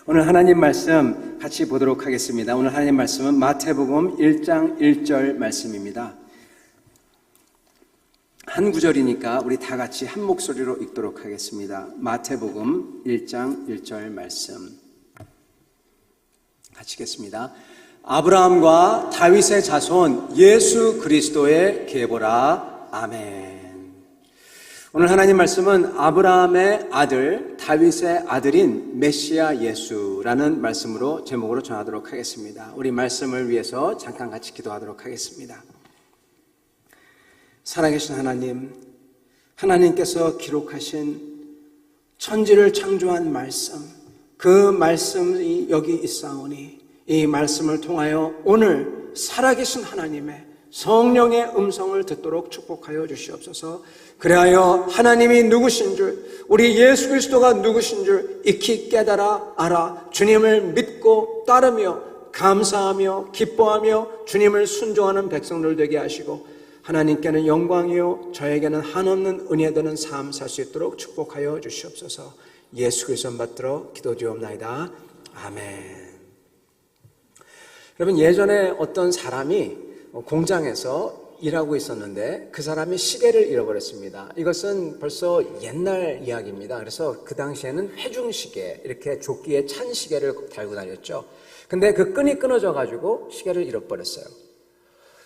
오늘 하나님 말씀 같이 보도록 하겠습니다. 오늘 하나님 말씀은 마태복음 1장 1절 말씀입니다. 한 구절이니까 우리 다 같이 한 목소리로 읽도록 하겠습니다. 마태복음 1장 1절 말씀 같이 읽겠습니다. 아브라함과 다윗의 자손 예수 그리스도의 계보라. 아멘. 오늘 하나님 말씀은 아브라함의 아들 다윗의 아들인 메시아 예수라는 말씀으로 제목으로 전하도록 하겠습니다. 우리 말씀을 위해서 잠깐 같이 기도하도록 하겠습니다. 살아계신 하나님, 하나님께서 기록하신 천지를 창조한 말씀, 그 말씀이 여기 있사오니 이 말씀을 통하여 오늘 살아계신 하나님의 성령의 음성을 듣도록 축복하여 주시옵소서. 그리하여 하나님이 누구신 줄, 우리 예수 그리스도가 누구신 줄 익히 깨달아 알아 주님을 믿고 따르며 감사하며 기뻐하며 주님을 순종하는 백성들 되게 하시고, 하나님께는 영광이요 저에게는 한없는 은혜 되는 삶 살 수 있도록 축복하여 주시옵소서. 예수 그리스도 받들어 기도드리옵나이다. 아멘. 여러분, 예전에 어떤 사람이 공장에서 일하고 있었는데 그 사람이 시계를 잃어버렸습니다. 이것은 벌써 옛날 이야기입니다. 그래서 그 당시에는 회중시계, 이렇게 조끼에 찬 시계를 달고 다녔죠. 근데 그 끈이 끊어져 가지고 시계를 잃어버렸어요.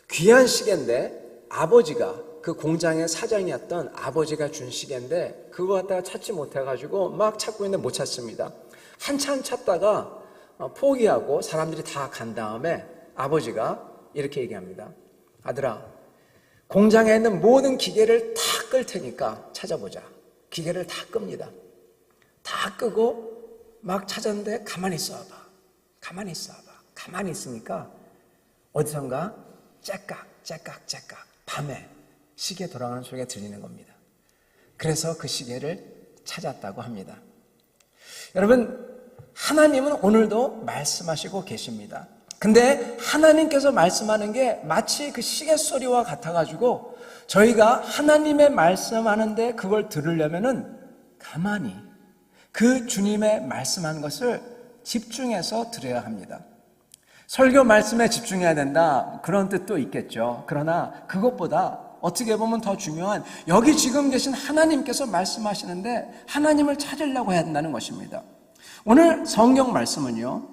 귀한 시계인데 아버지가, 그 공장의 사장이었던 아버지가 준 시계인데 그거 갖다가 찾지 못해가지고 막 찾고 있는데 못 찾습니다. 한참 찾다가 포기하고 사람들이 다 간 다음에 아버지가 이렇게 얘기합니다. 아들아, 공장에 있는 모든 기계를 다 끌 테니까 찾아보자. 기계를 다 끕니다. 다 끄고 막 찾았는데 가만히 있어봐. 가만히 있어봐. 가만히 있으니까 어디선가 째깍 째깍 째깍 밤에 시계 돌아가는 소리가 들리는 겁니다. 그래서 그 시계를 찾았다고 합니다. 여러분, 하나님은 오늘도 말씀하시고 계십니다. 근데 하나님께서 말씀하는 게 마치 그 시계 소리와 같아가지고 저희가 하나님의 말씀하는데 그걸 들으려면은 가만히 그 주님의 말씀하는 것을 집중해서 들어야 합니다. 설교 말씀에 집중해야 된다, 그런 뜻도 있겠죠. 그러나 그것보다 어떻게 보면 더 중요한, 여기 지금 계신 하나님께서 말씀하시는데 하나님을 찾으려고 해야 된다는 것입니다. 오늘 성경 말씀은요,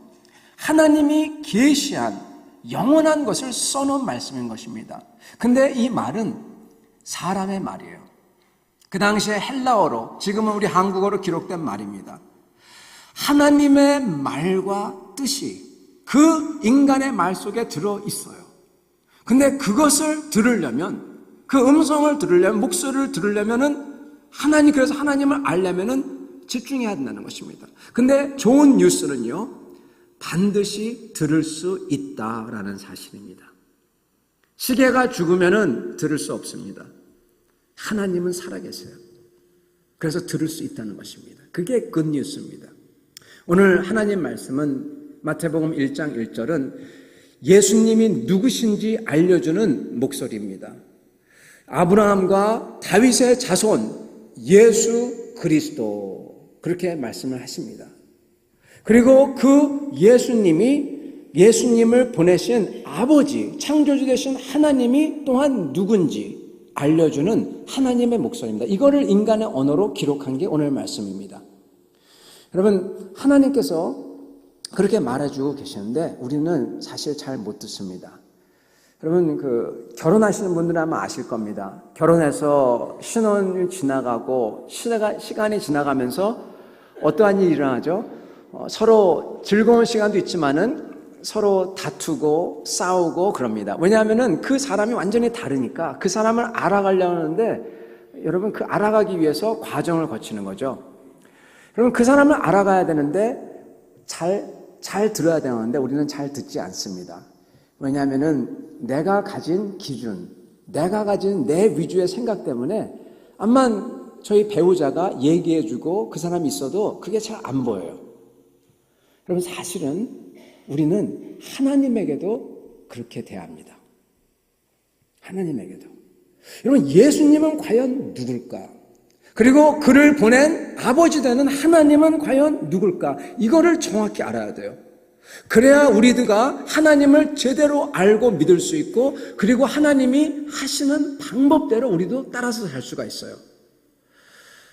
하나님이 계시한 영원한 것을 써놓은 말씀인 것입니다. 근데 이 말은 사람의 말이에요. 그 당시에 헬라어로, 지금은 우리 한국어로 기록된 말입니다. 하나님의 말과 뜻이 그 인간의 말 속에 들어있어요. 근데 그것을 들으려면, 그 음성을 들으려면, 목소리를 들으려면은 그래서 하나님을 알려면은 집중해야 된다는 것입니다. 근데 좋은 뉴스는요, 반드시 들을 수 있다라는 사실입니다. 시계가 죽으면은 들을 수 없습니다. 하나님은 살아계세요. 그래서 들을 수 있다는 것입니다. 그게 굿뉴스입니다. 오늘 하나님 말씀은 마태복음 1장 1절은 예수님이 누구신지 알려주는 목소리입니다. 아브라함과 다윗의 자손 예수 그리스도, 그렇게 말씀을 하십니다. 그리고 그 예수님을 보내신 아버지, 창조주 되신 하나님이 또한 누군지 알려주는 하나님의 목소리입니다. 이거를 인간의 언어로 기록한 게 오늘 말씀입니다. 여러분, 하나님께서 그렇게 말해주고 계시는데 우리는 사실 잘 못 듣습니다. 여러분, 결혼하시는 분들은 아마 아실 겁니다. 결혼해서 신혼이 지나가고 시간이 지나가면서 어떠한 일이 일어나죠? 서로 즐거운 시간도 있지만은 서로 다투고 싸우고 그럽니다. 왜냐하면은 그 사람이 완전히 다르니까 그 사람을 알아가려고 하는데, 여러분, 그 알아가기 위해서 과정을 거치는 거죠. 여러분, 그 사람을 알아가야 되는데 잘 들어야 되는데 우리는 잘 듣지 않습니다. 왜냐하면은 내가 가진 기준, 내가 가진 내 위주의 생각 때문에 암만 저희 배우자가 얘기해주고 그 사람이 있어도 그게 잘 안 보여요. 여러분, 사실은 우리는 하나님에게도 그렇게 대합니다. 하나님에게도. 여러분, 예수님은 과연 누굴까? 그리고 그를 보낸 아버지 되는 하나님은 과연 누굴까? 이거를 정확히 알아야 돼요. 그래야 우리가 하나님을 제대로 알고 믿을 수 있고, 그리고 하나님이 하시는 방법대로 우리도 따라서 살 수가 있어요.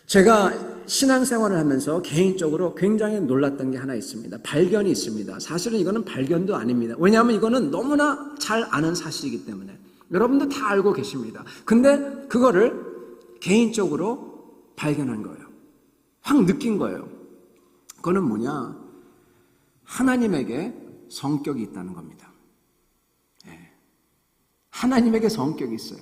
제가 신앙생활을 하면서 개인적으로 굉장히 놀랐던 게 하나 있습니다. 발견이 있습니다. 사실은 이거는 발견도 아닙니다. 왜냐하면 이거는 너무나 잘 아는 사실이기 때문에. 여러분도 다 알고 계십니다. 근데 그거를 개인적으로 발견한 거예요. 확 느낀 거예요. 그거는 뭐냐? 하나님에게 성격이 있다는 겁니다. 하나님에게 성격이 있어요.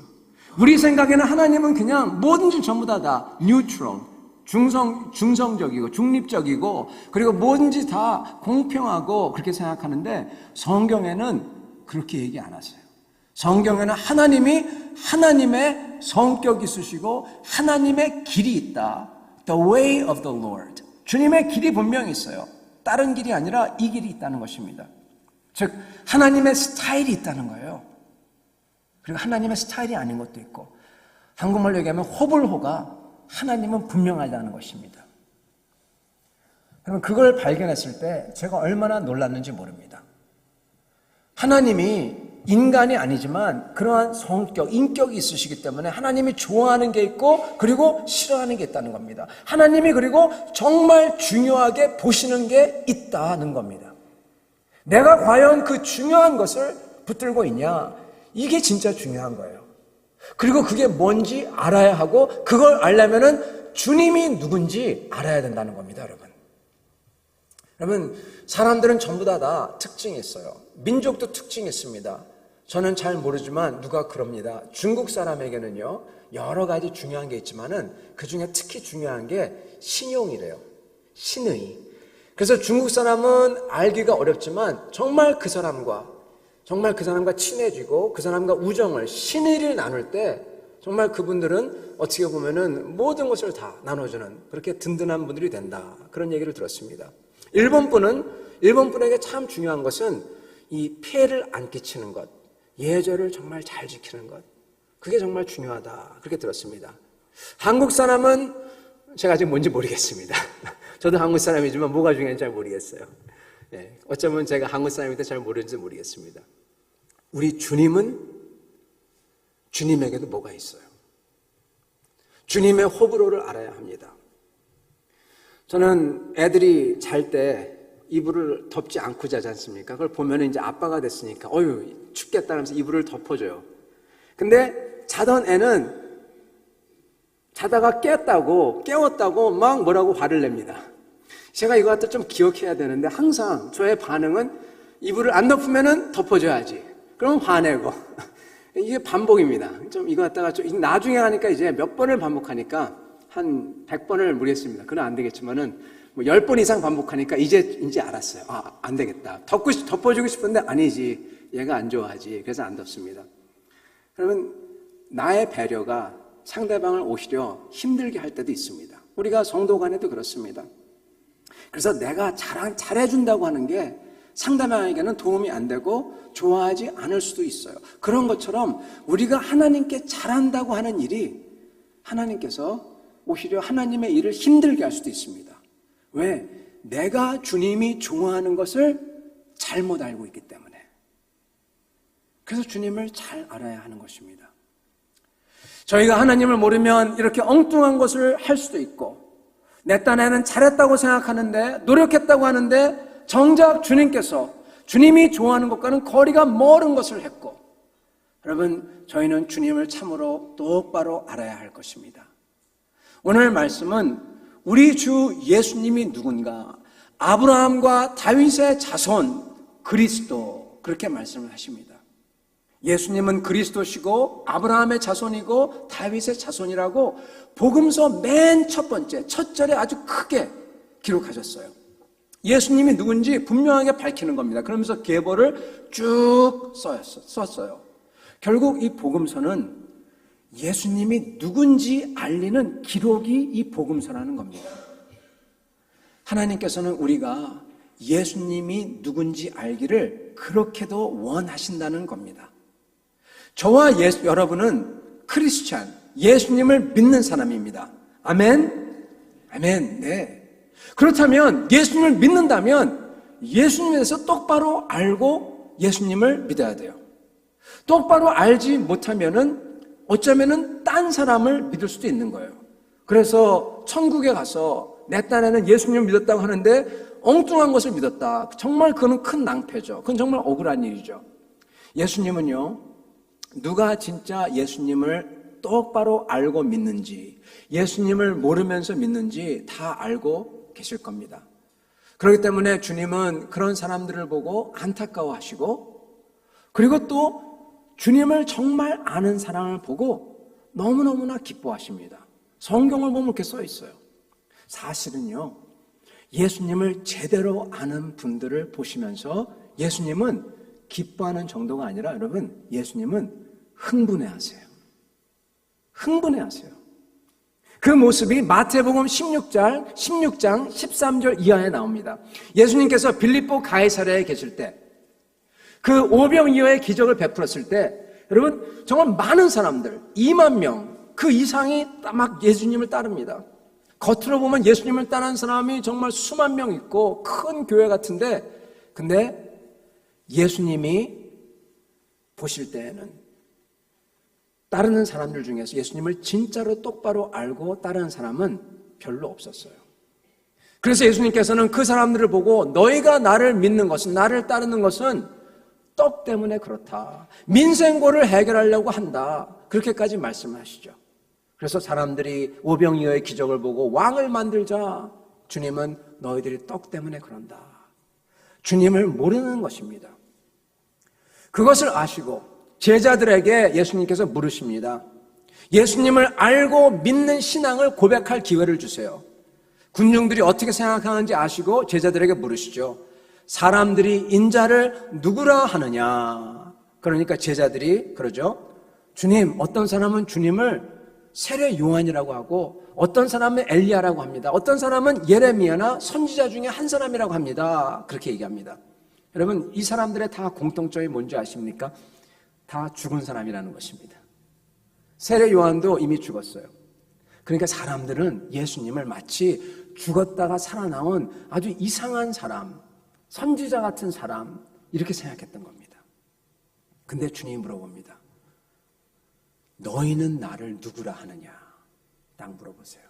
우리 생각에는 하나님은 그냥 뭐든지 전부 다 neutral, 중성적이고 중립적이고, 그리고 뭐든지 다 공평하고 그렇게 생각하는데, 성경에는 그렇게 얘기 안 하세요. 성경에는 하나님이 하나님의 성격이 있으시고 하나님의 길이 있다. The way of the Lord. 주님의 길이 분명히 있어요. 다른 길이 아니라 이 길이 있다는 것입니다. 즉 하나님의 스타일이 있다는 거예요. 그리고 하나님의 스타일이 아닌 것도 있고, 한국말로 얘기하면 호불호가 하나님은 분명하다는 것입니다. 그러면 그걸 발견했을 때 제가 얼마나 놀랐는지 모릅니다. 하나님이 인간이 아니지만 그러한 성격, 인격이 있으시기 때문에 하나님이 좋아하는 게 있고 그리고 싫어하는 게 있다는 겁니다. 하나님이 그리고 정말 중요하게 보시는 게 있다는 겁니다. 내가 과연 그 중요한 것을 붙들고 있냐? 이게 진짜 중요한 거예요. 그리고 그게 뭔지 알아야 하고, 그걸 알려면은 주님이 누군지 알아야 된다는 겁니다, 여러분. 여러분, 사람들은 전부 다 특징이 있어요. 민족도 특징이 있습니다. 저는 잘 모르지만 누가 그럽니다. 중국 사람에게는요, 여러 가지 중요한 게 있지만은 그 중에 특히 중요한 게 신용이래요. 신의. 그래서 중국 사람은 알기가 어렵지만 정말 그 사람과 친해지고 그 사람과 우정을, 신의를 나눌 때 정말 그분들은 어떻게 보면은 모든 것을 다 나눠주는 그렇게 든든한 분들이 된다. 그런 얘기를 들었습니다. 일본 분에게 참 중요한 것은 이 피해를 안 끼치는 것, 예절을 정말 잘 지키는 것, 그게 정말 중요하다. 그렇게 들었습니다. 한국 사람은 제가 아직 뭔지 모르겠습니다. 저도 한국 사람이지만 뭐가 중요한지 잘 모르겠어요. 어쩌면 제가 한국 사람인데 잘 모르는지 모르겠습니다. 우리 주님에게도 뭐가 있어요. 주님의 호불호를 알아야 합니다. 저는 애들이 잘 때 이불을 덮지 않고 자지 않습니까? 그걸 보면 이제 아빠가 됐으니까 춥겠다 하면서 이불을 덮어줘요. 근데 자던 애는 자다가 깨웠다고 막 뭐라고 화를 냅니다. 제가 이거 갖다 좀 기억해야 되는데, 항상 저의 반응은 이불을 안 덮으면은 덮어줘야지. 그러면 화내고. 이게 반복입니다. 좀 이거 갖다가 좀 나중에 하니까 이제 몇 번을 반복하니까 한 100번을 무리했습니다. 그건 안 되겠지만은 뭐 10번 이상 반복하니까 이제 알았어요. 안 되겠다. 덮어주고 싶은데 아니지. 얘가 안 좋아하지. 그래서 안 덮습니다. 그러면 나의 배려가 상대방을 오히려 힘들게 할 때도 있습니다. 우리가 성도 간에도 그렇습니다. 그래서 내가 잘해준다고 하는 게 상대방에게는 도움이 안 되고 좋아하지 않을 수도 있어요. 그런 것처럼 우리가 하나님께 잘한다고 하는 일이 하나님께서 오히려 하나님의 일을 힘들게 할 수도 있습니다. 왜? 내가 주님이 좋아하는 것을 잘못 알고 있기 때문에. 그래서 주님을 잘 알아야 하는 것입니다. 저희가 하나님을 모르면 이렇게 엉뚱한 것을 할 수도 있고, 내 딴에는 잘했다고 생각하는데, 노력했다고 하는데 정작 주님이 좋아하는 것과는 거리가 멀은 것을 했고, 여러분, 저희는 주님을 참으로 똑바로 알아야 할 것입니다. 오늘 말씀은 우리 주 예수님이 누군가, 아브라함과 다윗의 자손 그리스도, 그렇게 말씀을 하십니다. 예수님은 그리스도시고 아브라함의 자손이고 다윗의 자손이라고 복음서 맨 첫 절에 아주 크게 기록하셨어요. 예수님이 누군지 분명하게 밝히는 겁니다. 그러면서 계보를 쭉 썼어요. 결국 이 복음서는 예수님이 누군지 알리는 기록이 이 복음서라는 겁니다. 하나님께서는 우리가 예수님이 누군지 알기를 그렇게도 원하신다는 겁니다. 저와 여러분은 크리스찬, 예수님을 믿는 사람입니다. 아멘? 아멘. 네. 그렇다면 예수님을 믿는다면 예수님에 대해서 똑바로 알고 예수님을 믿어야 돼요. 똑바로 알지 못하면은 어쩌면은 딴 사람을 믿을 수도 있는 거예요. 그래서 천국에 가서 내 딴에는 예수님을 믿었다고 하는데 엉뚱한 것을 믿었다. 정말 그건 큰 낭패죠. 그건 정말 억울한 일이죠. 예수님은요, 누가 진짜 예수님을 똑바로 알고 믿는지, 예수님을 모르면서 믿는지 다 알고 계실 겁니다. 그렇기 때문에 주님은 그런 사람들을 보고 안타까워하시고, 그리고 또 주님을 정말 아는 사람을 보고 너무너무나 기뻐하십니다. 성경을 보면 이렇게 써 있어요. 사실은요, 예수님을 제대로 아는 분들을 보시면서 예수님은 기뻐하는 정도가 아니라 여러분, 예수님은 흥분해하세요. 흥분해하세요. 그 모습이 마태복음 16장 13절 이하에 나옵니다. 예수님께서 빌립보 가이사랴에 계실 때 그 오병이어의 기적을 베풀었을 때 여러분 정말 많은 사람들 2만 명 그 이상이 막 예수님을 따릅니다. 겉으로 보면 예수님을 따르는 사람이 정말 수만 명 있고 큰 교회 같은데 근데 예수님이 보실 때에는 따르는 사람들 중에서 예수님을 진짜로 똑바로 알고 따르는 사람은 별로 없었어요. 그래서 예수님께서는 그 사람들을 보고 너희가 나를 믿는 것은, 나를 따르는 것은 떡 때문에 그렇다. 민생고를 해결하려고 한다. 그렇게까지 말씀을 하시죠. 그래서 사람들이 오병이어의 기적을 보고 왕을 만들자. 주님은 너희들이 떡 때문에 그런다. 주님을 모르는 것입니다. 그것을 아시고 제자들에게 예수님께서 물으십니다. 예수님을 알고 믿는 신앙을 고백할 기회를 주세요. 군중들이 어떻게 생각하는지 아시고 제자들에게 물으시죠. 사람들이 인자를 누구라 하느냐. 그러니까 제자들이 그러죠. 주님, 어떤 사람은 주님을 세례 요한이라고 하고 어떤 사람은 엘리야라고 합니다. 어떤 사람은 예레미야나 선지자 중에 한 사람이라고 합니다. 그렇게 얘기합니다. 여러분, 이 사람들의 다 공통점이 뭔지 아십니까? 다 죽은 사람이라는 것입니다. 세례 요한도 이미 죽었어요. 그러니까 사람들은 예수님을 마치 죽었다가 살아나온 아주 이상한 사람, 선지자 같은 사람 이렇게 생각했던 겁니다. 근데 주님이 물어봅니다. 너희는 나를 누구라 하느냐? 딱 물어보세요.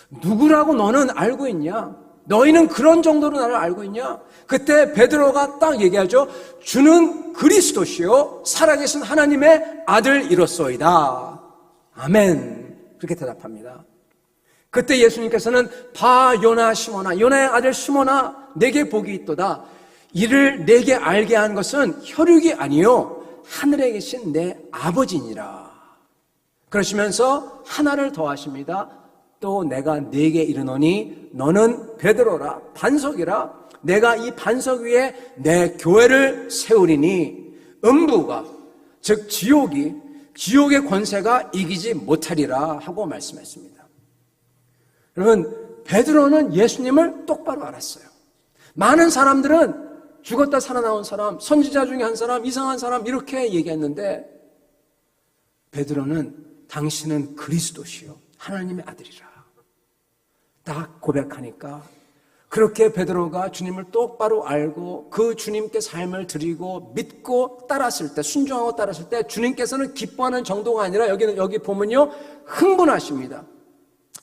누구라고 너는 알고 있냐? 너희는 그런 정도로 나를 알고 있냐? 그때 베드로가 딱 얘기하죠. 주는 그리스도시요 살아계신 하나님의 아들이로소이다. 아멘. 그렇게 대답합니다. 그때 예수님께서는 봐 요나 시몬아, 요나의 아들 시몬아, 내게 복이 있도다. 이를 내게 알게 한 것은 혈육이 아니요 하늘에 계신 내 아버지니라. 그러시면서 하나를 더하십니다. 또 내가 네게 이르노니 너는 베드로라, 반석이라. 내가 이 반석 위에 내 교회를 세우리니 음부가, 즉 지옥의 권세가 이기지 못하리라 하고 말씀했습니다. 여러분, 베드로는 예수님을 똑바로 알았어요. 많은 사람들은 죽었다 살아나온 사람, 선지자 중에 한 사람, 이상한 사람 이렇게 얘기했는데 베드로는 당신은 그리스도시요 하나님의 아들이라 딱 고백하니까 그렇게 베드로가 주님을 똑바로 알고 그 주님께 삶을 드리고 믿고 따랐을 때, 순종하고 따랐을 때 주님께서는 기뻐하는 정도가 아니라 여기 보면요 흥분하십니다.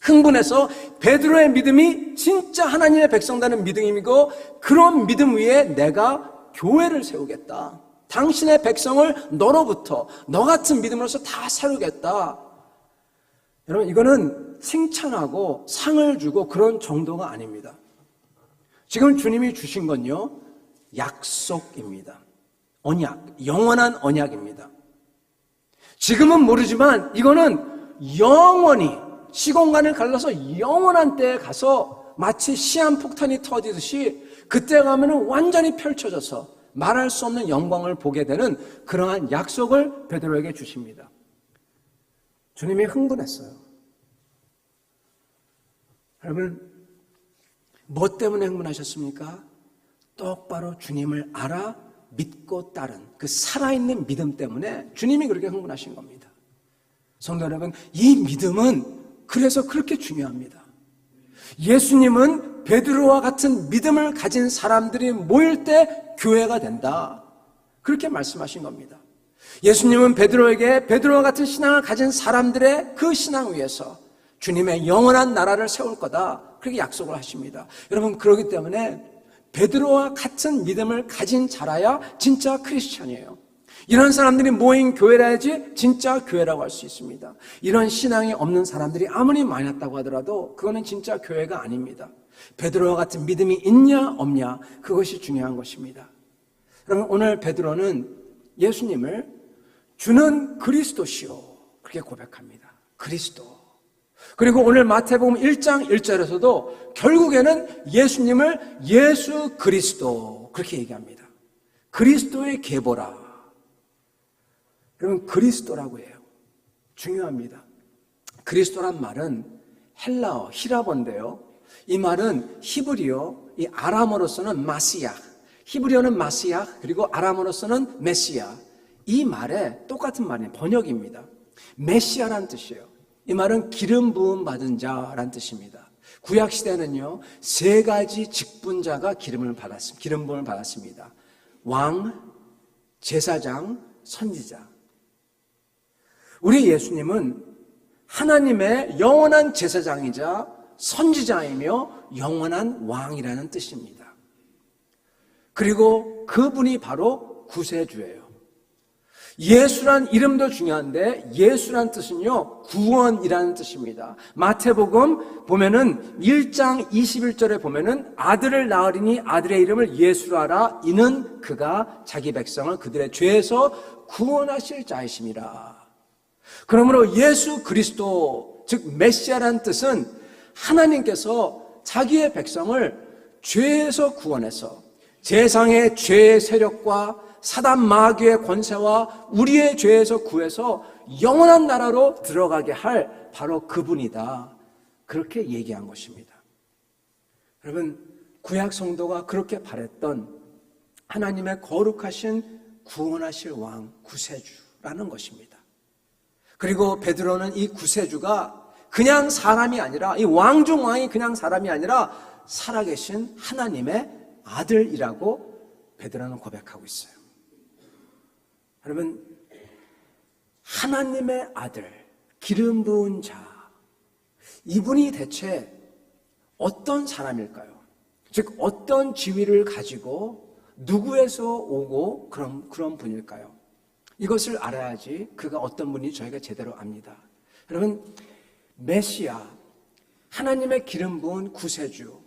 흥분해서 베드로의 믿음이 진짜 하나님의 백성다는 믿음이고 그런 믿음 위에 내가 교회를 세우겠다. 당신의 백성을 너로부터 너 같은 믿음으로서 다 세우겠다. 여러분, 이거는 칭찬하고 상을 주고 그런 정도가 아닙니다. 지금 주님이 주신 건요 약속입니다. 언약, 영원한 언약입니다. 지금은 모르지만 이거는 영원히 시공간을 갈라서 영원한 때에 가서 마치 시한폭탄이 터지듯이 그때 가면은 완전히 펼쳐져서 말할 수 없는 영광을 보게 되는 그러한 약속을 베드로에게 주십니다. 주님이 흥분했어요. 여러분, 뭐 때문에 흥분하셨습니까? 똑바로 주님을 알아 믿고 따른 그 살아있는 믿음 때문에 주님이 그렇게 흥분하신 겁니다. 성도 여러분, 이 믿음은 그래서 그렇게 중요합니다. 예수님은 베드로와 같은 믿음을 가진 사람들이 모일 때 교회가 된다, 그렇게 말씀하신 겁니다. 예수님은 베드로에게 베드로와 같은 신앙을 가진 사람들의 그 신앙 위에서 주님의 영원한 나라를 세울 거다, 그렇게 약속을 하십니다. 여러분, 그렇기 때문에 베드로와 같은 믿음을 가진 자라야 진짜 크리스찬이에요. 이런 사람들이 모인 교회라야지 진짜 교회라고 할 수 있습니다. 이런 신앙이 없는 사람들이 아무리 많았다고 하더라도 그거는 진짜 교회가 아닙니다. 베드로와 같은 믿음이 있냐 없냐, 그것이 중요한 것입니다. 그러면 오늘 베드로는 예수님을 주는 그리스도시요, 그렇게 고백합니다. 그리스도. 그리고 오늘 마태복음 1장 1절에서도 결국에는 예수님을 예수 그리스도, 그렇게 얘기합니다. 그리스도의 계보라. 그러면 그리스도라고 해요. 중요합니다. 그리스도란 말은 헬라어, 히라본데요. 이 말은 히브리어, 이 아람어로서는 마시아, 히브리어는 마시아, 그리고 아람어로서는 메시아. 이 말에 똑같은 말이에요. 번역입니다. 메시아란 뜻이에요. 이 말은 기름 부음 받은 자란 뜻입니다. 구약 시대는요, 세 가지 직분자가 기름 부음을 받았습니다. 왕, 제사장, 선지자. 우리 예수님은 하나님의 영원한 제사장이자 선지자이며 영원한 왕이라는 뜻입니다. 그리고 그분이 바로 구세주예요. 예수란 이름도 중요한데 예수란 뜻은요, 구원이라는 뜻입니다. 마태복음 보면은 1장 21절에 보면은 아들을 낳으리니 아들의 이름을 예수라 하라. 이는 그가 자기 백성을 그들의 죄에서 구원하실 자이심이라. 그러므로 예수 그리스도, 즉 메시아라는 뜻은 하나님께서 자기의 백성을 죄에서 구원해서 세상의 죄의 세력과 사단 마귀의 권세와 우리의 죄에서 구해서 영원한 나라로 들어가게 할 바로 그분이다, 그렇게 얘기한 것입니다. 여러분, 구약 성도가 그렇게 바랬던 하나님의 거룩하신 구원하실 왕, 구세주라는 것입니다. 그리고 베드로는 이 구세주가 그냥 사람이 아니라, 이 왕 중 왕이 그냥 사람이 아니라 살아계신 하나님의 아들이라고 베드로는 고백하고 있어요. 여러분, 하나님의 아들, 기름 부은 자, 이분이 대체 어떤 사람일까요? 즉 어떤 지위를 가지고 누구에서 오고 그런 분일까요? 이것을 알아야지 그가 어떤 분인지 저희가 제대로 압니다. 여러분, 메시아, 하나님의 기름 부은 구세주,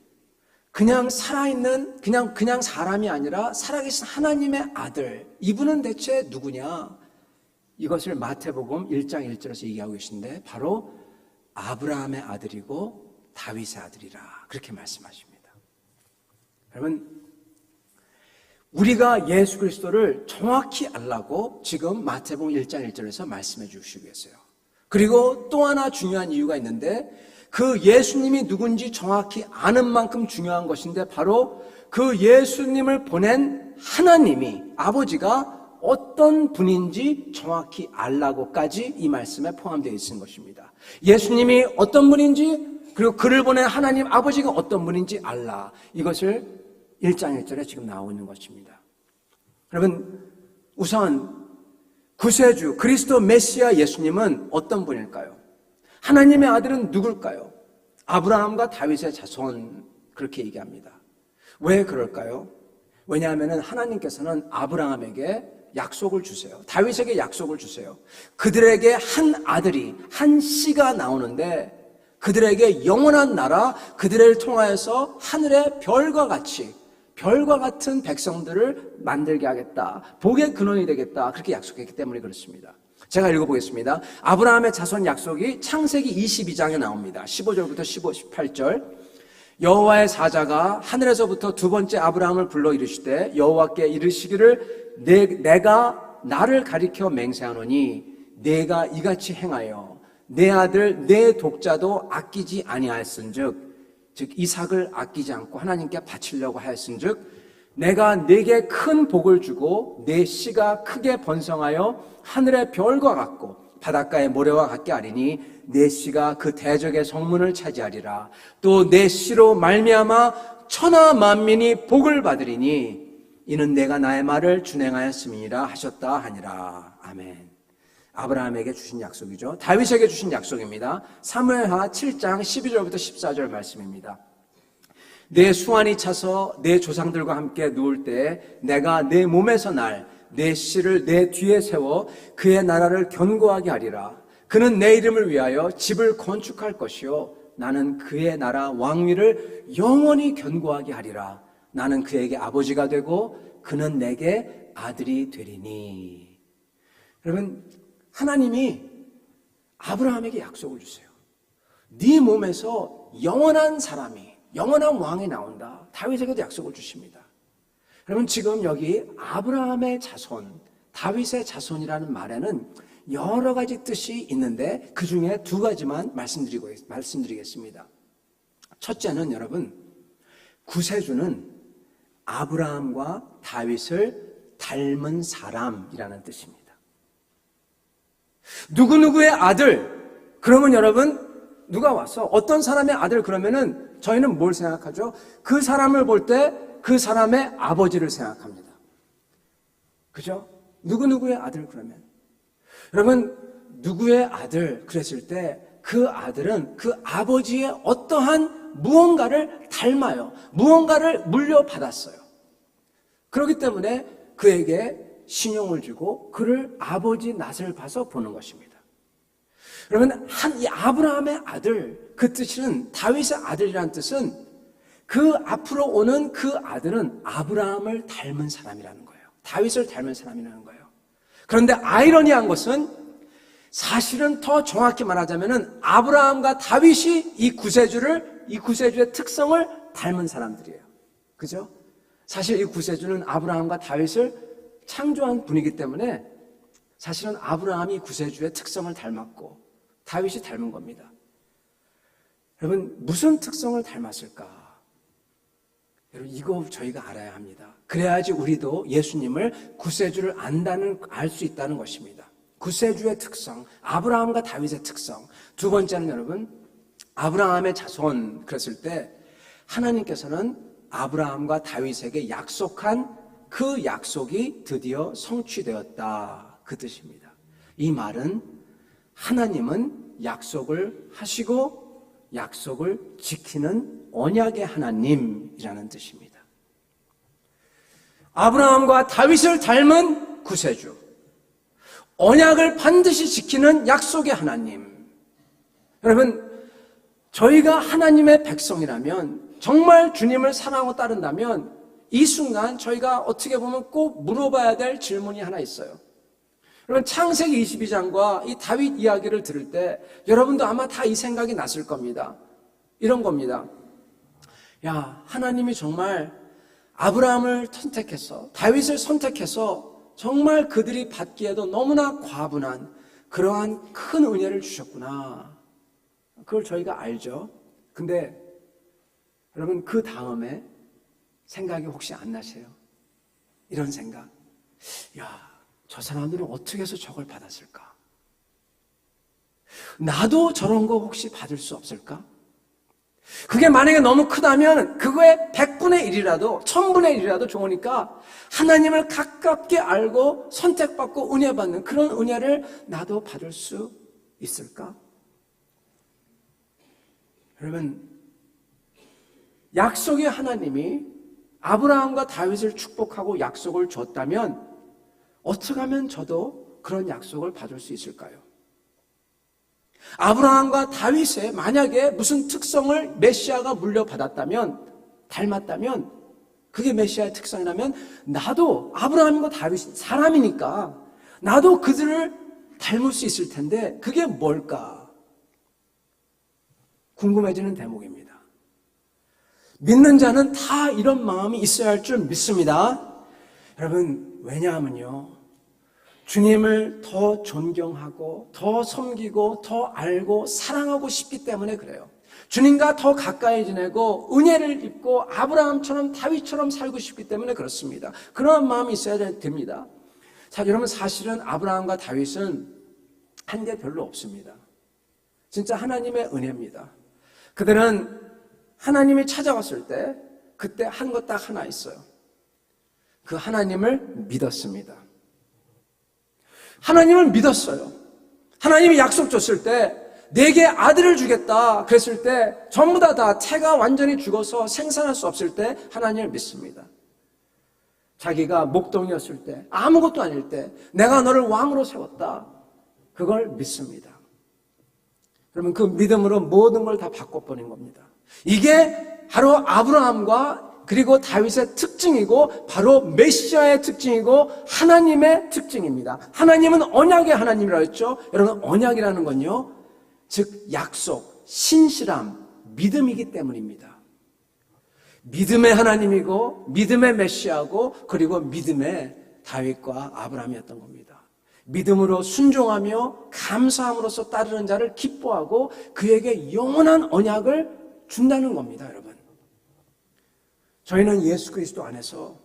그냥 살아있는 그냥 사람이 아니라 살아계신 하나님의 아들, 이분은 대체 누구냐? 이것을 마태복음 1장 1절에서 얘기하고 계신데 바로 아브라함의 아들이고 다윗의 아들이라, 그렇게 말씀하십니다. 여러분, 우리가 예수 그리스도를 정확히 알라고 지금 마태복음 1장 1절에서 말씀해 주시고 계세요. 그리고 또 하나 중요한 이유가 있는데, 그 예수님이 누군지 정확히 아는 만큼 중요한 것인데 바로 그 예수님을 보낸 하나님이, 아버지가 어떤 분인지 정확히 알라고까지 이 말씀에 포함되어 있는 것입니다. 예수님이 어떤 분인지, 그리고 그를 보낸 하나님 아버지가 어떤 분인지 알라, 이것을 1장 1절에 지금 나오고 있는 것입니다. 여러분, 우선 구세주 그리스도 메시아 예수님은 어떤 분일까요? 하나님의 아들은 누굴까요? 아브라함과 다윗의 자손, 그렇게 얘기합니다. 왜 그럴까요? 왜냐하면 하나님께서는 아브라함에게 약속을 주세요. 다윗에게 약속을 주세요. 그들에게 한 아들이, 한 씨가 나오는데 그들에게 영원한 나라, 그들을 통하여서 하늘의 별과 같은 백성들을 만들게 하겠다, 복의 근원이 되겠다, 그렇게 약속했기 때문에 그렇습니다. 제가 읽어보겠습니다. 아브라함의 자손 약속이 창세기 22장에 나옵니다. 15절부터 18절. 여호와의 사자가 하늘에서부터 두 번째 아브라함을 불러 이르시되 여호와께 이르시기를 내가 나를 가리켜 맹세하노니 내가 이같이 행하여 내 아들 내 독자도 아끼지 아니하였은즉, 즉 이삭을 아끼지 않고 하나님께 바치려고 하였은즉 내가 네게 큰 복을 주고 내 씨가 크게 번성하여 하늘의 별과 같고 바닷가의 모래와 같게 하리니 내 씨가 그 대적의 성문을 차지하리라. 또 내 씨로 말미암아 천하 만민이 복을 받으리니 이는 내가 나의 말을 준행하였음이니라 하셨다 하니라. 아멘. 아브라함에게 주신 약속이죠. 다윗에게 주신 약속입니다. 사무엘하 7장 12절부터 14절 말씀입니다. 내 수완이 차서 내 조상들과 함께 누울 때 내가 내 몸에서 내 씨를 내 뒤에 세워 그의 나라를 견고하게 하리라. 그는 내 이름을 위하여 집을 건축할 것이요 나는 그의 나라 왕위를 영원히 견고하게 하리라. 나는 그에게 아버지가 되고 그는 내게 아들이 되리니. 여러분, 하나님이 아브라함에게 약속을 주세요. 네 몸에서 영원한 사람이, 영원한 왕이 나온다. 다윗에게도 약속을 주십니다. 여러분, 지금 여기 아브라함의 자손, 다윗의 자손이라는 말에는 여러 가지 뜻이 있는데 그 중에 두 가지만 말씀드리겠습니다. 첫째는 여러분, 구세주는 아브라함과 다윗을 닮은 사람이라는 뜻입니다. 누구누구의 아들, 그러면 여러분, 누가 와서 어떤 사람의 아들 그러면은 저희는 뭘 생각하죠? 그 사람을 볼 때 그 사람의 아버지를 생각합니다. 그죠? 누구누구의 아들 그러면. 여러분, 누구의 아들 그랬을 때 그 아들은 그 아버지의 어떠한 무언가를 닮아요. 무언가를 물려받았어요. 그렇기 때문에 그에게 신용을 주고 그를 아버지 낯을 봐서 보는 것입니다. 그러면 이 아브라함의 아들, 그 뜻은 다윗의 아들이라는 뜻은 그 앞으로 오는 그 아들은 아브라함을 닮은 사람이라는 거예요. 다윗을 닮은 사람이라는 거예요. 그런데 아이러니한 것은 사실은 더 정확히 말하자면은 아브라함과 다윗이 이 구세주의 특성을 닮은 사람들이에요. 그죠? 사실 이 구세주는 아브라함과 다윗을 창조한 분이기 때문에 사실은 아브라함이 구세주의 특성을 닮았고 다윗이 닮은 겁니다. 여러분, 무슨 특성을 닮았을까? 여러분, 이거 저희가 알아야 합니다. 그래야지 우리도 예수님을 구세주를 알 수 있다는 것입니다. 구세주의 특성, 아브라함과 다윗의 특성. 두 번째는 여러분, 아브라함의 자손 그랬을 때 하나님께서는 아브라함과 다윗에게 약속한 그 약속이 드디어 성취되었다. 그 뜻입니다. 이 말은 하나님은 약속을 하시고 약속을 지키는 언약의 하나님이라는 뜻입니다. 아브라함과 다윗을 닮은 구세주, 언약을 반드시 지키는 약속의 하나님. 여러분, 저희가 하나님의 백성이라면, 정말 주님을 사랑하고 따른다면 이 순간 저희가 어떻게 보면 꼭 물어봐야 될 질문이 하나 있어요. 여러분, 창세기 22장과 이 다윗 이야기를 들을 때 여러분도 아마 다 이 생각이 났을 겁니다. 이런 겁니다. 야, 하나님이 정말 아브라함을 선택해서 다윗을 선택해서 정말 그들이 받기에도 너무나 과분한 그러한 큰 은혜를 주셨구나. 그걸 저희가 알죠. 근데 여러분, 그 다음에 생각이 혹시 안 나세요? 이런 생각. 야, 저 사람들은 어떻게 해서 저걸 받았을까? 나도 저런 거 혹시 받을 수 없을까? 그게 만약에 너무 크다면 그거의 100분의 1이라도 1000분의 1이라도 좋으니까 하나님을 가깝게 알고 선택받고 은혜 받는 그런 은혜를 나도 받을 수 있을까? 여러분, 약속의 하나님이 아브라함과 다윗을 축복하고 약속을 줬다면 어떻게 하면 저도 그런 약속을 받을 수 있을까요? 아브라함과 다윗의 만약에 무슨 특성을 메시아가 물려받았다면, 닮았다면, 그게 메시아의 특성이라면 나도 아브라함과 다윗 사람이니까 나도 그들을 닮을 수 있을 텐데 그게 뭘까? 궁금해지는 대목입니다. 믿는 자는 다 이런 마음이 있어야 할 줄 믿습니다. 여러분, 왜냐하면요, 주님을 더 존경하고 더 섬기고 더 알고 사랑하고 싶기 때문에 그래요. 주님과 더 가까이 지내고 은혜를 입고 아브라함처럼 다윗처럼 살고 싶기 때문에 그렇습니다. 그런 마음이 있어야 됩니다. 자, 여러분, 사실은 아브라함과 다윗은 한 게 별로 없습니다. 진짜 하나님의 은혜입니다. 그들은 하나님이 찾아왔을 때 그때 한 것 딱 하나 있어요. 그 하나님을 믿었습니다. 하나님을 믿었어요. 하나님이 약속 줬을 때 내게 아들을 주겠다 그랬을 때 전부 다 태가 완전히 죽어서 생산할 수 없을 때 하나님을 믿습니다. 자기가 목동이었을 때 아무것도 아닐 때 내가 너를 왕으로 세웠다. 그걸 믿습니다. 그러면 그 믿음으로 모든 걸 다 바꿔버린 겁니다. 이게 바로 아브라함과 그리고 다윗의 특징이고 바로 메시아의 특징이고 하나님의 특징입니다. 하나님은 언약의 하나님이라고 했죠. 여러분 언약이라는 건요. 즉 약속, 신실함, 믿음이기 때문입니다. 믿음의 하나님이고 믿음의 메시아고 그리고 믿음의 다윗과 아브라함이었던 겁니다. 믿음으로 순종하며 감사함으로써 따르는 자를 기뻐하고 그에게 영원한 언약을 준다는 겁니다, 여러분. 저희는 예수 그리스도 안에서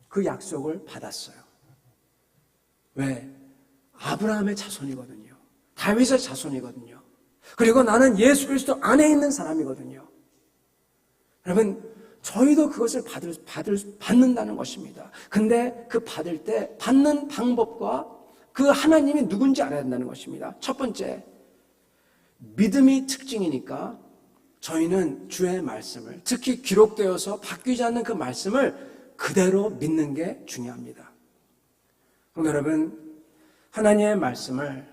그 약속을 받았어요. 왜? 아브라함의 자손이거든요. 다윗의 자손이거든요. 그리고 나는 예수 그리스도 안에 있는 사람이거든요. 여러분, 저희도 그것을 받는다는 것입니다. 근데 그 받을 때 받는 방법과 그 하나님이 누군지 알아야 된다는 것입니다. 첫 번째, 믿음이 특징이니까 저희는 주의 말씀을, 특히 기록되어서 바뀌지 않는 그 말씀을 그대로 믿는 게 중요합니다. 그럼 여러분, 하나님의 말씀을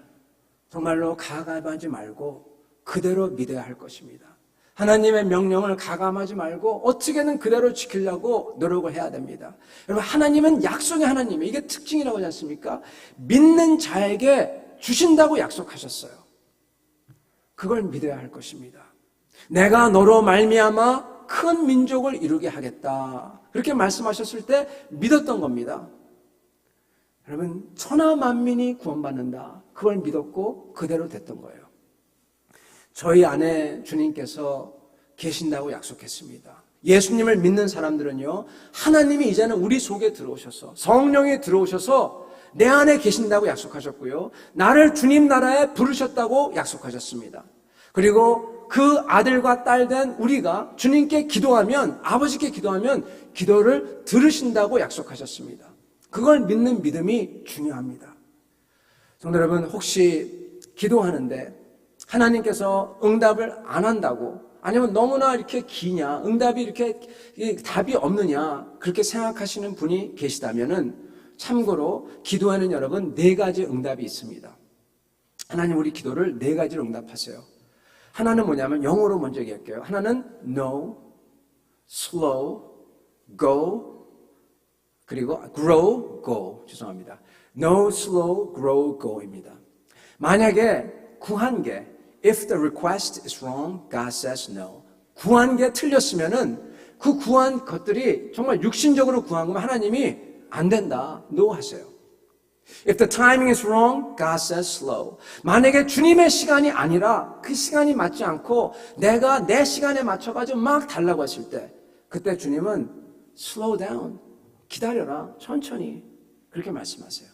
정말로 가감하지 말고 그대로 믿어야 할 것입니다. 하나님의 명령을 가감하지 말고 어떻게든 그대로 지키려고 노력을 해야 됩니다. 여러분, 하나님은 약속의 하나님이에요. 이게 특징이라고 하지 않습니까? 믿는 자에게 주신다고 약속하셨어요. 그걸 믿어야 할 것입니다. 내가 너로 말미암아 큰 민족을 이루게 하겠다. 그렇게 말씀하셨을 때 믿었던 겁니다. 여러분, 천하 만민이 구원받는다. 그걸 믿었고 그대로 됐던 거예요. 저희 안에 주님께서 계신다고 약속했습니다. 예수님을 믿는 사람들은요, 하나님이 이제는 우리 속에 들어오셔서 성령이 들어오셔서 내 안에 계신다고 약속하셨고요, 나를 주님 나라에 부르셨다고 약속하셨습니다. 그리고 그 아들과 딸 된 우리가 주님께 기도하면, 아버지께 기도하면 기도를 들으신다고 약속하셨습니다. 그걸 믿는 믿음이 중요합니다. 성도 여러분, 혹시 기도하는데 하나님께서 응답을 안 한다고, 아니면 너무나 이렇게 기냐, 응답이 이렇게 답이 없느냐, 그렇게 생각하시는 분이 계시다면은 참고로 기도하는 여러분 4가지 응답이 있습니다. 하나님 우리 기도를 4가지로 응답하세요. 하나는 뭐냐면 영어로 먼저 얘기할게요. 하나는 no, slow, go, 그리고 grow, go. 죄송합니다. No, slow, grow, go입니다. 만약에 구한 게 if the request is wrong, God says no. 구한 게 틀렸으면은 그 구한 것들이 정말 육신적으로 구한 거면 하나님이 안 된다. no 하세요. If the timing is wrong, God says slow. 만약에 주님의 시간이 아니라 그 시간이 맞지 않고 내가 내 시간에 맞춰가지고 막 달라고 했을 때 그때 주님은 slow down. 기다려라. 천천히. 그렇게 말씀하세요.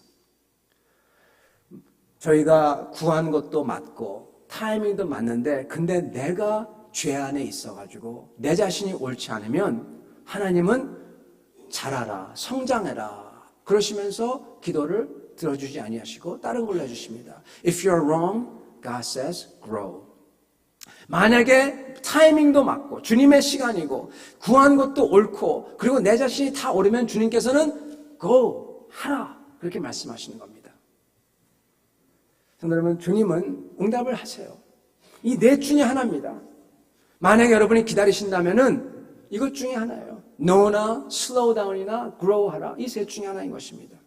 저희가 구한 것도 맞고 타이밍도 맞는데 근데 내가 죄 안에 있어가지고 내 자신이 옳지 않으면 하나님은 자라라, 성장해라 그러시면서 기도를 들어주지 아니하시고 다른 걸로 해주십니다. If you're wrong, God says grow. 만약에 타이밍도 맞고 주님의 시간이고 구한 것도 옳고 그리고 내 자신이 다 옳으면 주님께서는 go, 하라 그렇게 말씀하시는 겁니다. 여러분, 주님은 응답을 하세요. 이 4 중에 하나입니다. 만약에 여러분이 기다리신다면은 이것 중에 하나예요. no나 slow down이나 grow 하라. 이 3 중에 하나인 것입니다.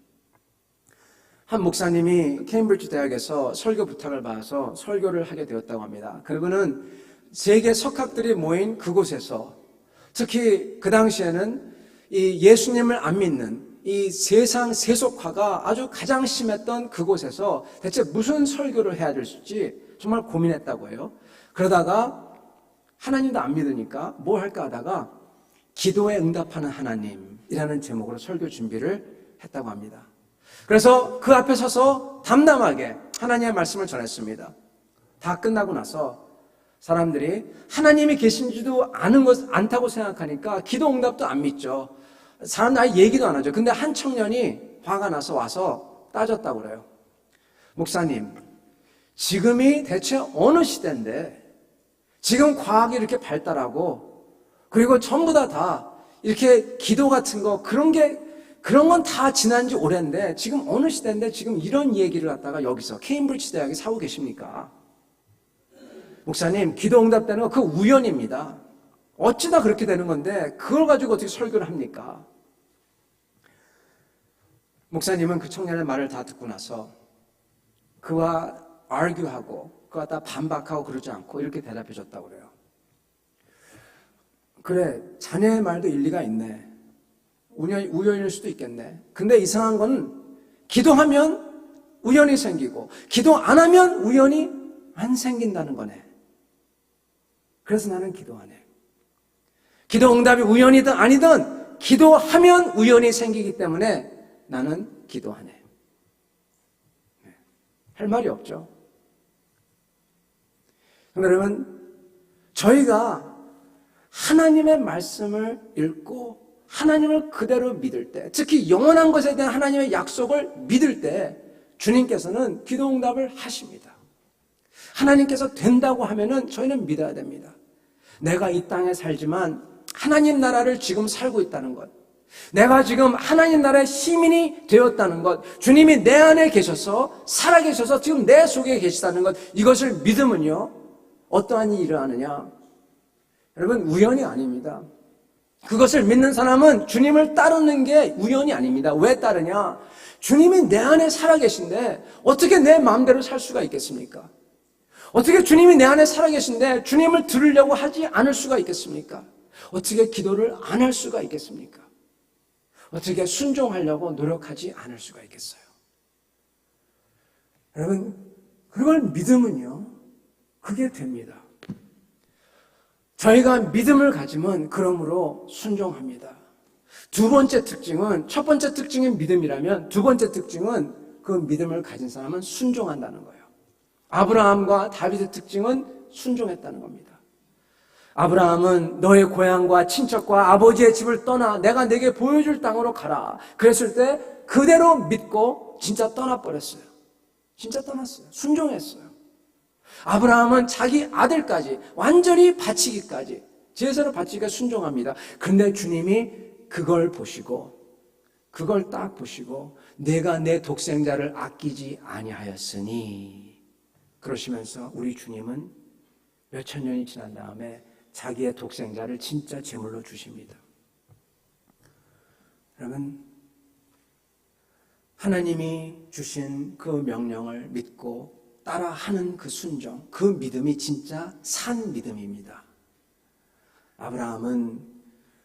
한 목사님이 케임브리지 대학에서 설교 부탁을 받아서 설교를 하게 되었다고 합니다. 그리고는 세계 석학들이 모인 그곳에서 특히 그 당시에는 이 예수님을 안 믿는 이 세상 세속화가 아주 가장 심했던 그곳에서 대체 무슨 설교를 해야 될지 정말 고민했다고 해요. 그러다가 하나님도 안 믿으니까 뭘 할까 하다가 기도에 응답하는 하나님이라는 제목으로 설교 준비를 했다고 합니다. 그래서 그 앞에 서서 담담하게 하나님의 말씀을 전했습니다. 다 끝나고 나서 사람들이 하나님이 계신지도 않다고 생각하니까 기도 응답도 안 믿죠. 사람들 아예 얘기도 안 하죠. 근데 한 청년이 화가 나서 와서 따졌다고 그래요. 목사님, 지금이 대체 어느 시대인데 지금 과학이 이렇게 발달하고 그리고 전부 다 이렇게 기도 같은 거 그런 건 다 지난 지 오랜데 지금 어느 시대인데 지금 이런 얘기를 갖다가 여기서 케임브리지 대학에 사고 계십니까? 목사님, 기도 응답되는 거 그거 우연입니다. 어찌나 그렇게 되는 건데 그걸 가지고 어떻게 설교를 합니까? 목사님은 그 청년의 말을 다 듣고 나서 그와 argue하고 그와 다 반박하고 그러지 않고 이렇게 대답해 줬다고 그래요. 그래, 자네의 말도 일리가 있네. 우연일 수도 있겠네. 근데 이상한 건 기도하면 우연이 생기고 기도 안 하면 우연이 안 생긴다는 거네. 그래서 나는 기도하네. 기도 응답이 우연이든 아니든 기도하면 우연이 생기기 때문에 나는 기도하네. 할 말이 없죠. 여러분, 저희가 하나님의 말씀을 읽고 하나님을 그대로 믿을 때, 특히 영원한 것에 대한 하나님의 약속을 믿을 때 주님께서는 기도 응답을 하십니다. 하나님께서 된다고 하면은 저희는 믿어야 됩니다. 내가 이 땅에 살지만 하나님 나라를 지금 살고 있다는 것, 내가 지금 하나님 나라의 시민이 되었다는 것, 주님이 내 안에 계셔서 살아계셔서 지금 내 속에 계시다는 것, 이것을 믿으면요 어떠한 일이 일어나느냐? 여러분, 우연이 아닙니다. 그것을 믿는 사람은 주님을 따르는 게 우연이 아닙니다. 왜 따르냐? 주님이 내 안에 살아계신데 어떻게 내 마음대로 살 수가 있겠습니까? 어떻게 주님이 내 안에 살아계신데 주님을 들으려고 하지 않을 수가 있겠습니까? 어떻게 기도를 안 할 수가 있겠습니까? 어떻게 순종하려고 노력하지 않을 수가 있겠어요? 여러분, 그걸 믿으면요 그게 됩니다. 저희가 믿음을 가지면 그러므로 순종합니다. 두 번째 특징은, 첫 번째 특징이 믿음이라면 두 번째 특징은 그 믿음을 가진 사람은 순종한다는 거예요. 아브라함과 다윗의 특징은 순종했다는 겁니다. 아브라함은 너의 고향과 친척과 아버지의 집을 떠나 내가 내게 보여줄 땅으로 가라. 그랬을 때 그대로 믿고 진짜 떠나버렸어요. 진짜 떠났어요. 순종했어요. 아브라함은 자기 아들까지 완전히 바치기까지, 제사로 바치기가 순종합니다. 그런데 주님이 그걸 보시고, 그걸 딱 보시고 내가 내 독생자를 아끼지 아니하였으니, 그러시면서 우리 주님은 몇천 년이 지난 다음에 자기의 독생자를 진짜 제물로 주십니다. 여러분, 하나님이 주신 그 명령을 믿고 따라하는 그 순종, 그 믿음이 진짜 산 믿음입니다. 아브라함은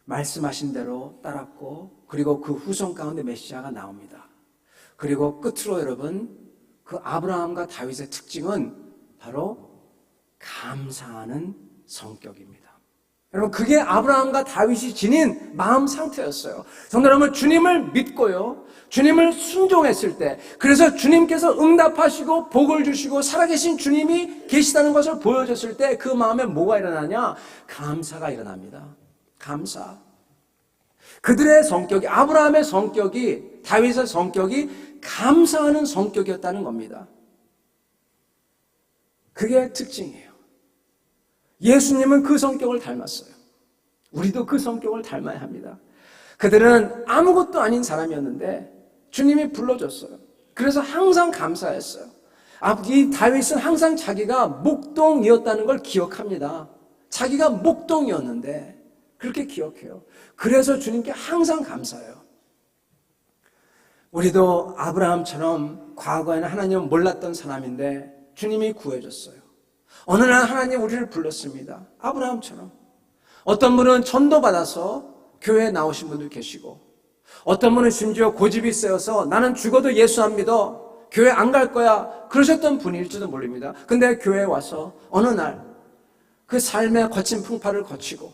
말씀하신 대로 따랐고, 그리고 그 후손 가운데 메시아가 나옵니다. 그리고 끝으로 여러분, 그 아브라함과 다윗의 특징은 바로 감사하는 성격입니다. 여러분, 그게 아브라함과 다윗이 지닌 마음 상태였어요. 성도 여러분, 주님을 믿고요, 주님을 순종했을 때, 그래서 주님께서 응답하시고 복을 주시고 살아계신 주님이 계시다는 것을 보여줬을 때 그 마음에 뭐가 일어나냐? 감사가 일어납니다. 감사. 그들의 성격이, 아브라함의 성격이, 다윗의 성격이 감사하는 성격이었다는 겁니다. 그게 특징이에요. 예수님은 그 성격을 닮았어요. 우리도 그 성격을 닮아야 합니다. 그들은 아무것도 아닌 사람이었는데 주님이 불러줬어요. 그래서 항상 감사했어요. 이 다윗은 항상 자기가 목동이었다는 걸 기억합니다. 자기가 목동이었는데 그렇게 기억해요. 그래서 주님께 항상 감사해요. 우리도 아브라함처럼 과거에는 하나님을 몰랐던 사람인데 주님이 구해줬어요. 어느 날 하나님 우리를 불렀습니다. 아브라함처럼. 어떤 분은 전도받아서 교회에 나오신 분도 계시고, 어떤 분은 심지어 고집이 세어서 나는 죽어도 예수 안 믿어, 교회 안 갈 거야, 그러셨던 분일지도 모릅니다. 근데 교회에 와서 어느 날 그 삶의 거친 풍파를 거치고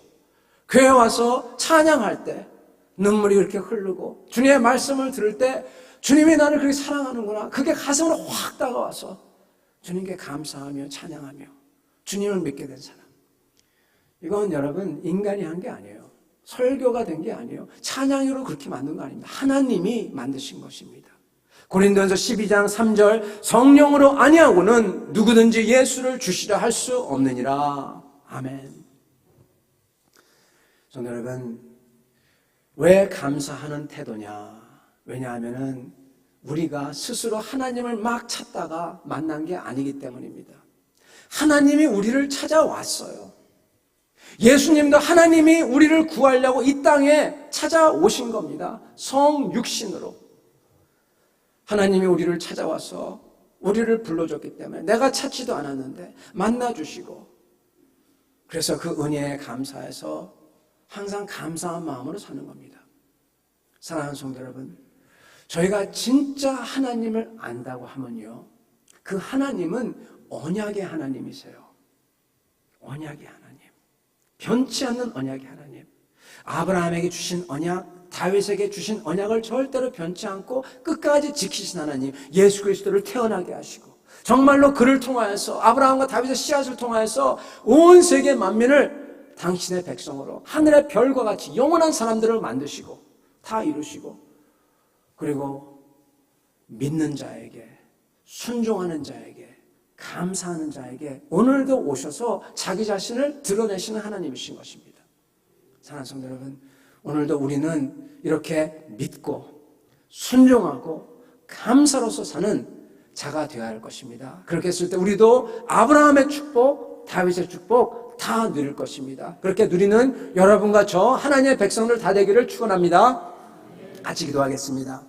교회에 와서 찬양할 때 눈물이 이렇게 흐르고 주님의 말씀을 들을 때 주님이 나를 그렇게 사랑하는구나. 그게 가슴으로 확 다가와서 주님께 감사하며 찬양하며 주님을 믿게 된 사람. 이건 여러분 인간이 한 게 아니에요. 설교가 된 게 아니에요. 찬양으로 그렇게 만든 거 아닙니다. 하나님이 만드신 것입니다. 고린도전서 12장 3절 성령으로 아니하고는 누구든지 예수를 주시라 할 수 없느니라. 아멘. 성도 여러분, 왜 감사하는 태도냐? 왜냐하면은 우리가 스스로 하나님을 막 찾다가 만난 게 아니기 때문입니다. 하나님이 우리를 찾아왔어요. 예수님도 하나님이 우리를 구하려고 이 땅에 찾아오신 겁니다. 성육신으로. 하나님이 우리를 찾아와서 우리를 불러줬기 때문에 내가 찾지도 않았는데 만나주시고, 그래서 그 은혜에 감사해서 항상 감사한 마음으로 사는 겁니다. 사랑하는 성도 여러분, 저희가 진짜 하나님을 안다고 하면요, 그 하나님은 언약의 하나님이세요. 언약의 하나님, 변치 않는 언약의 하나님. 아브라함에게 주신 언약, 다윗에게 주신 언약을 절대로 변치 않고 끝까지 지키신 하나님, 예수 그리스도를 태어나게 하시고 정말로 그를 통하여서, 아브라함과 다윗의 씨앗을 통하여서 온 세계 만민을 당신의 백성으로 하늘의 별과 같이 영원한 사람들을 만드시고 다 이루시고, 그리고 믿는 자에게, 순종하는 자에게, 감사하는 자에게 오늘도 오셔서 자기 자신을 드러내시는 하나님이신 것입니다. 사랑하는 성도 여러분, 오늘도 우리는 이렇게 믿고 순종하고 감사로서 사는 자가 되어야 할 것입니다. 그렇게 했을 때 우리도 아브라함의 축복, 다윗의 축복 다 누릴 것입니다. 그렇게 누리는 여러분과 저 하나님의 백성들 다 되기를 축원합니다. 같이 기도하겠습니다.